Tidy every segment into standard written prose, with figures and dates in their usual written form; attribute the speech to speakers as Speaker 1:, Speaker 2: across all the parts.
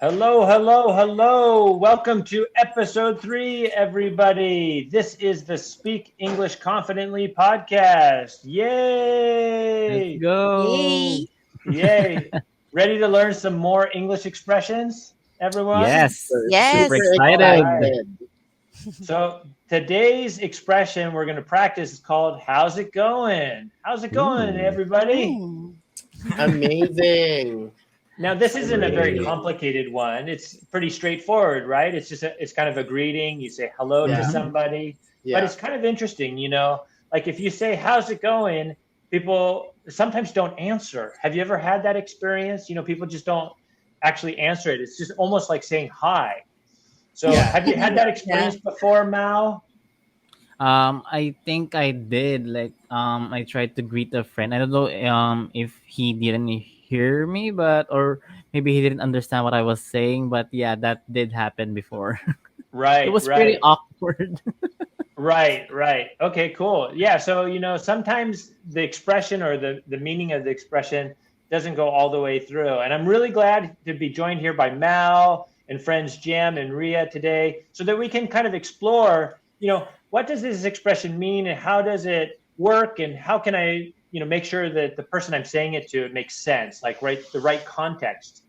Speaker 1: Hello, hello, hello. Welcome to episode 3, everybody. This is the Speak English Confidently podcast.
Speaker 2: Let's
Speaker 1: Yay!
Speaker 2: go.
Speaker 3: Yay!
Speaker 1: Yay! Ready to learn some more English expressions, everyone?
Speaker 2: Yes.
Speaker 3: Super,
Speaker 2: Super
Speaker 3: super
Speaker 1: All
Speaker 3: excited.
Speaker 2: excited.
Speaker 1: right. So today's expression we're going to practice is called "How's it going?" How's it going,
Speaker 2: Ooh.
Speaker 1: everybody?
Speaker 3: Mm.
Speaker 4: Amazing.
Speaker 1: Now, this isn't a very
Speaker 2: Great.
Speaker 1: complicated one. It's pretty straightforward, right? It's kind of a greeting. You say hello to
Speaker 4: Yeah.
Speaker 1: somebody, but
Speaker 4: Yeah.
Speaker 1: it's kind of interesting, like if you say, "How's it going?" People sometimes don't answer. Have you ever had that experience? People just don't actually answer it. It's just almost like saying hi. So,
Speaker 4: Yeah.
Speaker 1: have you had that
Speaker 3: Yeah.
Speaker 1: experience before, Mao?
Speaker 2: I think I did. I tried to greet a friend. I don't know if he didn't hear me, but or maybe he didn't understand what I was saying. But yeah, that did happen before. It
Speaker 1: Right,
Speaker 2: was pretty
Speaker 1: right.
Speaker 2: awkward.
Speaker 1: Right, right. Okay, cool. Yeah, so sometimes the expression or the meaning of the expression doesn't go all the way through. And I'm really glad to be joined here by Mal and friends Jam and Ria today so that we can kind of explore, what does this expression mean and how does it work and how can I, make sure that the person I'm saying it to it makes sense, like the right context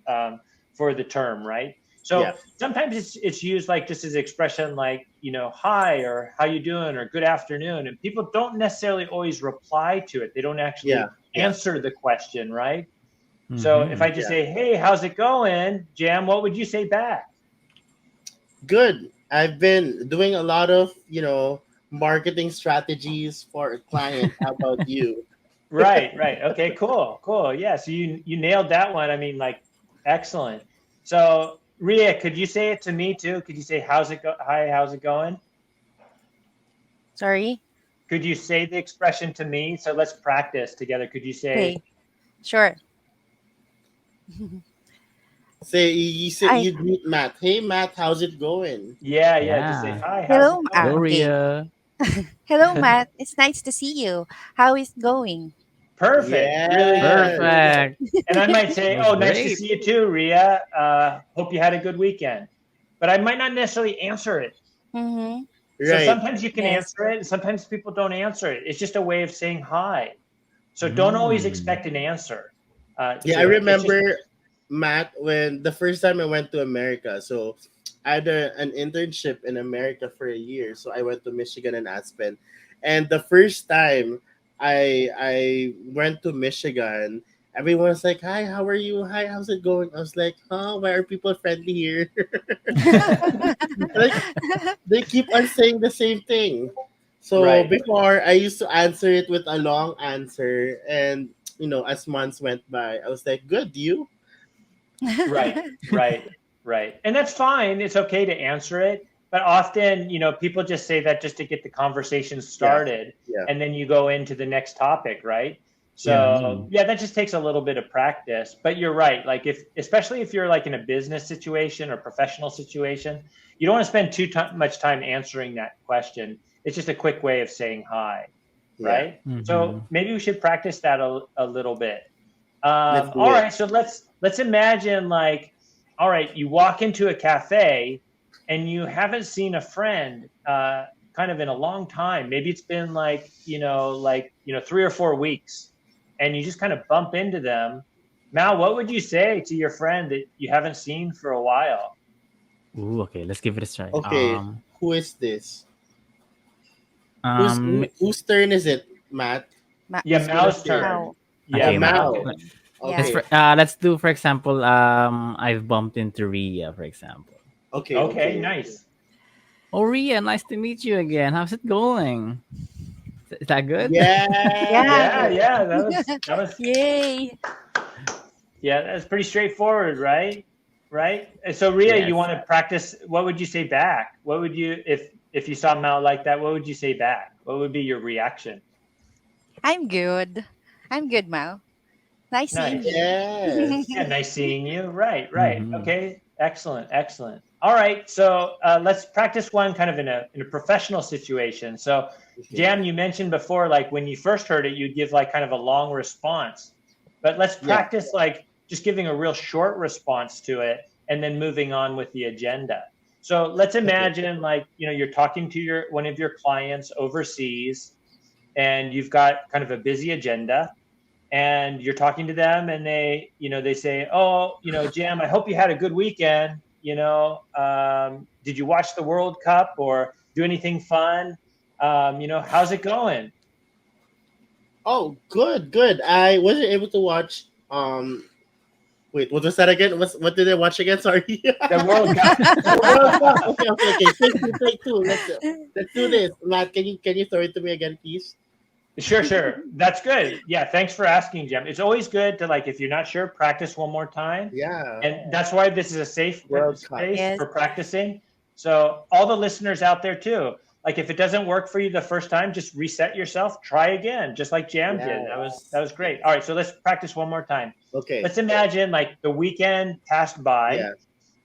Speaker 1: for the term, right? So
Speaker 4: Yeah.
Speaker 1: sometimes it's used like just as an expression like hi or how you doing or good afternoon, and people don't necessarily always reply to it. They don't actually
Speaker 4: Yeah. Yeah.
Speaker 1: answer the question, right? So if
Speaker 2: Hmm.
Speaker 1: I just
Speaker 4: Yeah.
Speaker 1: say, "Hey, how's it going, Jam?" What would you say back?
Speaker 4: Good. I've been doing a lot of, marketing strategies for a client. How about you?
Speaker 1: Right, right. Okay, cool, cool. Yeah, so you nailed that one. I mean, like, excellent. So Ria, could you say it to me too? Could you say, Hi, how's it going?
Speaker 3: Sorry.
Speaker 1: Could you say the expression to me? So let's practice together. Could you say,
Speaker 3: Okay. Sure.
Speaker 4: Say you say
Speaker 3: I
Speaker 4: you greet Matt. Hey Matt, how's it going?
Speaker 1: yeah, yeah, just say,
Speaker 2: Yeah.
Speaker 1: "Hi, how's it
Speaker 3: hello.
Speaker 2: Go
Speaker 1: going?"
Speaker 3: Okay.
Speaker 2: Ria.
Speaker 3: Hello, Matt. It's nice to see you. How is it going?
Speaker 1: Perfect. Really good,
Speaker 4: Yes.
Speaker 1: really good.
Speaker 2: Perfect.
Speaker 1: And I might
Speaker 2: That
Speaker 1: say,
Speaker 2: was
Speaker 1: "Oh, nice to
Speaker 2: great.
Speaker 1: see you too, Ria. Hope you had a good weekend." But I might not necessarily answer it.
Speaker 3: Mm-hmm.
Speaker 1: So
Speaker 4: Right.
Speaker 1: sometimes you can
Speaker 3: Yes.
Speaker 1: answer it, and sometimes people don't answer it. It's just a way of saying hi. So don't always
Speaker 2: Mm.
Speaker 1: expect an answer
Speaker 4: Yeah, I
Speaker 1: to it. It's just
Speaker 4: remember Matt when the first time I went to America. So I had an internship in America for a year. So I went to Michigan and Aspen. And the first time I went to Michigan, everyone's like, "Hi, how are you? Hi, how's it going?" I was like, "Huh? Why are people friendly here?" Like they keep on saying the same thing. So
Speaker 1: right,
Speaker 4: before I used to answer it with a long answer, and as months went by, I was like, "Good, you."
Speaker 1: right, right, right. And that's fine. It's okay to answer it. But often, people just say that just to get the conversation
Speaker 4: Yeah,
Speaker 1: started.
Speaker 4: yeah,
Speaker 1: And then you go into the next topic, right?
Speaker 4: yeah,
Speaker 1: So
Speaker 2: Hmm.
Speaker 1: yeah, that just takes a little bit of practice. But you're right. Like especially if you're like in a business situation or professional situation, you don't want to spend much time answering that question. It's just a quick way of saying hi,
Speaker 4: yeah.
Speaker 1: right? So
Speaker 2: Hmm.
Speaker 1: maybe we should practice that a little bit.
Speaker 4: Let's do
Speaker 1: All
Speaker 4: it.
Speaker 1: right, so let's imagine like, all right, you walk into a cafe and you haven't seen a friend kind of in a long time. Maybe it's been like 3 or 4 weeks, and you just kind of bump into them. Mal, what would you say to your friend that you haven't seen for a while?
Speaker 2: Ooh, okay, let's give it a try.
Speaker 4: Okay, who is this?
Speaker 2: Um,
Speaker 4: Whose turn is it, Matt?
Speaker 1: Yeah,
Speaker 4: Who's gonna
Speaker 1: Mal's
Speaker 4: share?
Speaker 1: turn.
Speaker 3: How?
Speaker 1: Yeah,
Speaker 4: Oh,
Speaker 2: okay,
Speaker 1: Mal
Speaker 2: Mal.
Speaker 4: Mal.
Speaker 1: can.
Speaker 2: Let's
Speaker 3: Yeah.
Speaker 4: Okay,
Speaker 2: let's do for example. I've bumped into Ria, for example.
Speaker 4: okay,
Speaker 1: Okay,
Speaker 4: okay.
Speaker 1: nice.
Speaker 2: Oh, Ria, nice to meet you again. How's it going? Is that good?
Speaker 3: Yeah.
Speaker 1: Yeah,
Speaker 4: Yes,
Speaker 1: yeah, that was
Speaker 3: Yay.
Speaker 1: Yeah, that's pretty straightforward, right? Right. And so, Ria, you
Speaker 2: Yes.
Speaker 1: want to practice? What would you say back? What would you if you saw Mel like that? What would you say back? What would be your reaction?
Speaker 3: I'm good. I'm good, Mal. Nice seeing
Speaker 1: Nice.
Speaker 3: you.
Speaker 4: yes.
Speaker 1: Yeah, nice seeing you. Right, right.
Speaker 2: Hmm.
Speaker 1: Okay, excellent, excellent. All right, so let's practice one kind of in a professional situation. So,
Speaker 4: Okay.
Speaker 1: Jam, you mentioned before, like when you first heard it, you'd give like kind of a long response. But let's
Speaker 4: Yeah.
Speaker 1: practice like just giving a real short response to it. and then moving on with the agenda. So let's imagine like, you're talking to one of your clients overseas and you've got kind of a busy agenda and you're talking to them and they say, oh, Jam, I hope you had a good weekend. Did you watch the World Cup or do anything fun? How's it going?
Speaker 4: Oh, good. I wasn't able to watch. Wait, what was that again? What did I watch again? Sorry.
Speaker 1: The World Cup.
Speaker 4: The World Cup. Okay. Take two. Let's do this. Matt, can you throw it to me again, please?
Speaker 1: Sure. That's good. Yeah, thanks for asking, Jem. It's always good to, like, if you're not sure, practice one more time.
Speaker 4: Yeah.
Speaker 1: And that's why this is a safe
Speaker 4: World
Speaker 1: space
Speaker 3: Cup.
Speaker 1: for practicing. So all the listeners out there too, like if it doesn't work for you the first time, just reset yourself, try again, just like Jam did. That was great. All right, so let's practice one more time.
Speaker 4: Okay.
Speaker 1: Let's imagine like the weekend passed by
Speaker 4: Yeah.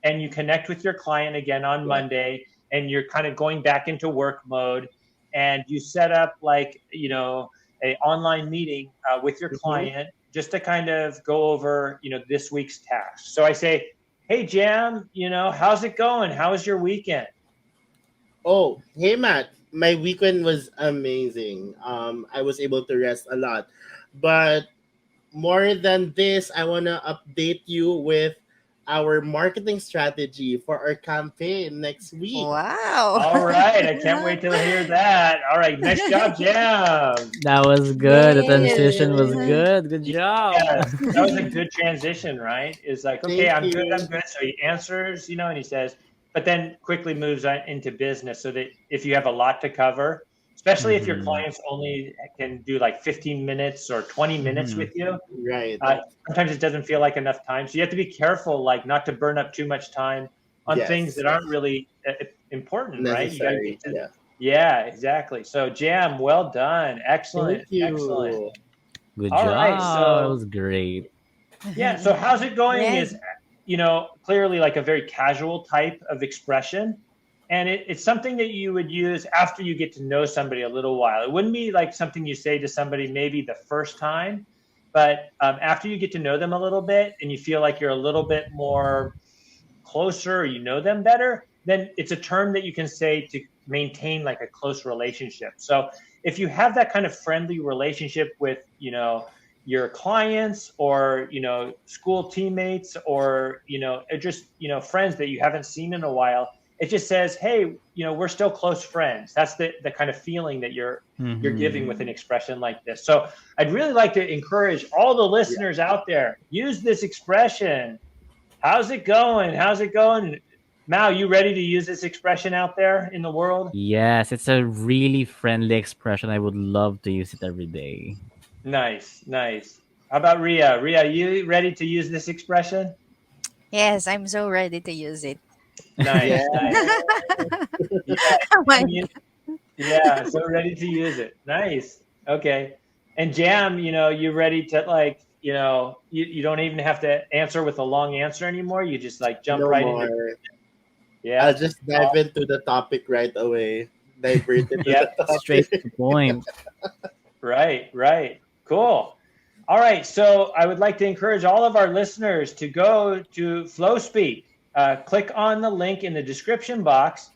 Speaker 1: and you connect with your client again on Monday and you're kind of going back into work mode and you set up like, a online meeting with your client just to kind of go over, this week's tasks. So I say, hey, Jam, how's it going? How was your weekend?
Speaker 4: Oh, hey Matt, my weekend was amazing. I was able to rest a lot, but more than this, I wanna update you with our marketing strategy for our campaign next week.
Speaker 3: Wow.
Speaker 1: All right. I can't wait to hear that. All right. Nice job, Jam.
Speaker 2: That was good. The
Speaker 3: Yay.
Speaker 2: transition was good. Good job.
Speaker 1: Yeah, that was a good transition, right? It's like, okay,
Speaker 4: Thank
Speaker 1: I'm
Speaker 4: you.
Speaker 1: good. So he answers, and he says, but then quickly moves on into business so that if you have a lot to cover, especially if your
Speaker 2: Mhm.
Speaker 1: clients only can do like 15 minutes or 20 minutes
Speaker 2: Mhm.
Speaker 1: with you,
Speaker 4: Right.
Speaker 1: sometimes it doesn't feel like enough time. So you have to be careful, like not to burn up too much time on
Speaker 4: Yes.
Speaker 1: things that aren't really important, right? You gotta
Speaker 4: Necessary.
Speaker 1: get to-
Speaker 4: Yeah.
Speaker 1: Yeah, exactly. So Jam, well done. Excellent.
Speaker 4: Thank you.
Speaker 1: Excellent.
Speaker 2: Good
Speaker 1: All
Speaker 2: job.
Speaker 1: right, so-
Speaker 2: That was great.
Speaker 1: Yeah. So how's it going
Speaker 3: Yeah.
Speaker 1: is, clearly like a very casual type of expression. And it's something that you would use after you get to know somebody a little while. It wouldn't be like something you say to somebody maybe the first time, but after you get to know them a little bit and you feel like you're a little bit more closer, or you know them better, then it's a term that you can say to maintain like a close relationship. So if you have that kind of friendly relationship with, your clients or, school teammates or, just, friends that you haven't seen in a while, it just says, hey, we're still close friends. That's the kind of feeling that you're giving with an expression like this. So I'd really like to encourage all the listeners out there, use this expression. How's it going? How's it going? Mao, you ready to use this expression out there in the world?
Speaker 2: Yes, it's a really friendly expression. I would love to use it every day.
Speaker 1: Nice. How about Ria? Ria, you ready to use this expression?
Speaker 3: Yes, I'm so ready to use it.
Speaker 1: Nice.
Speaker 4: Yeah.
Speaker 1: Nice. Yeah,
Speaker 3: My-
Speaker 1: yeah, so ready to use it. Nice. Okay. And Jam, you ready to like, you don't even have to answer with a long answer anymore. You just like jump
Speaker 4: No
Speaker 1: right
Speaker 4: more.
Speaker 1: into Yeah.
Speaker 4: I'll just dive into the topic right away. Divert into
Speaker 1: Yep.
Speaker 4: the topic.
Speaker 2: Straight to the point.
Speaker 1: Right. Cool. All right. So I would like to encourage all of our listeners to go to FlowSpeak. Click on the link in the description box,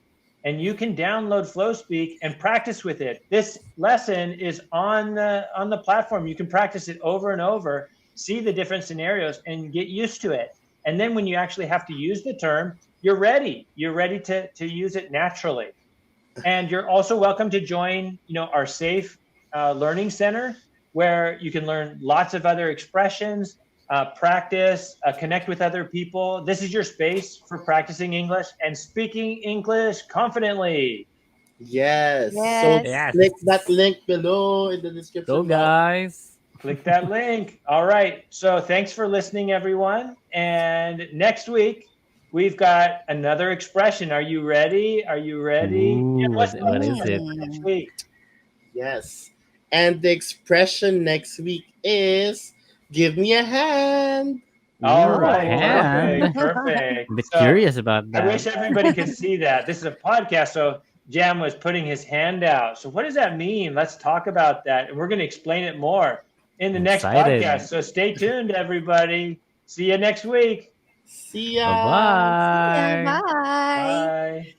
Speaker 1: and you can download FlowSpeak and practice with it. This lesson is on the platform. You can practice it over and over, see the different scenarios, and get used to it. And then when you actually have to use the term, you're ready. You're ready to use it naturally. And you're also welcome to join, our Safe Learning Center, where you can learn lots of other expressions, practice, connect with other people. This is your space for practicing English and speaking English confidently.
Speaker 4: Yes.
Speaker 3: Yes.
Speaker 4: So
Speaker 2: Yes.
Speaker 4: click that link below in the description.
Speaker 2: Go,
Speaker 4: box.
Speaker 2: guys.
Speaker 1: Click that link. All right. So thanks for listening, everyone. And next week, we've got another expression. Are you ready? Are you ready?
Speaker 2: Ooh,
Speaker 1: what's
Speaker 2: what
Speaker 1: the
Speaker 2: is it?
Speaker 1: expression next week?
Speaker 4: Yes. And the expression next week is give me a hand.
Speaker 1: All
Speaker 2: Ooh,
Speaker 1: right.
Speaker 2: hand.
Speaker 1: Perfect.
Speaker 2: A bit
Speaker 1: So,
Speaker 2: curious about
Speaker 1: I wish
Speaker 2: that.
Speaker 1: everybody could see that. This is a podcast, so Jam was putting his hand out. So what does that mean? Let's talk about that. And we're going to explain it more in the next
Speaker 2: Excited.
Speaker 1: podcast. So stay tuned, everybody. See you next week.
Speaker 4: See ya.
Speaker 3: Yeah,
Speaker 2: Bye-bye.
Speaker 3: bye.
Speaker 1: Bye.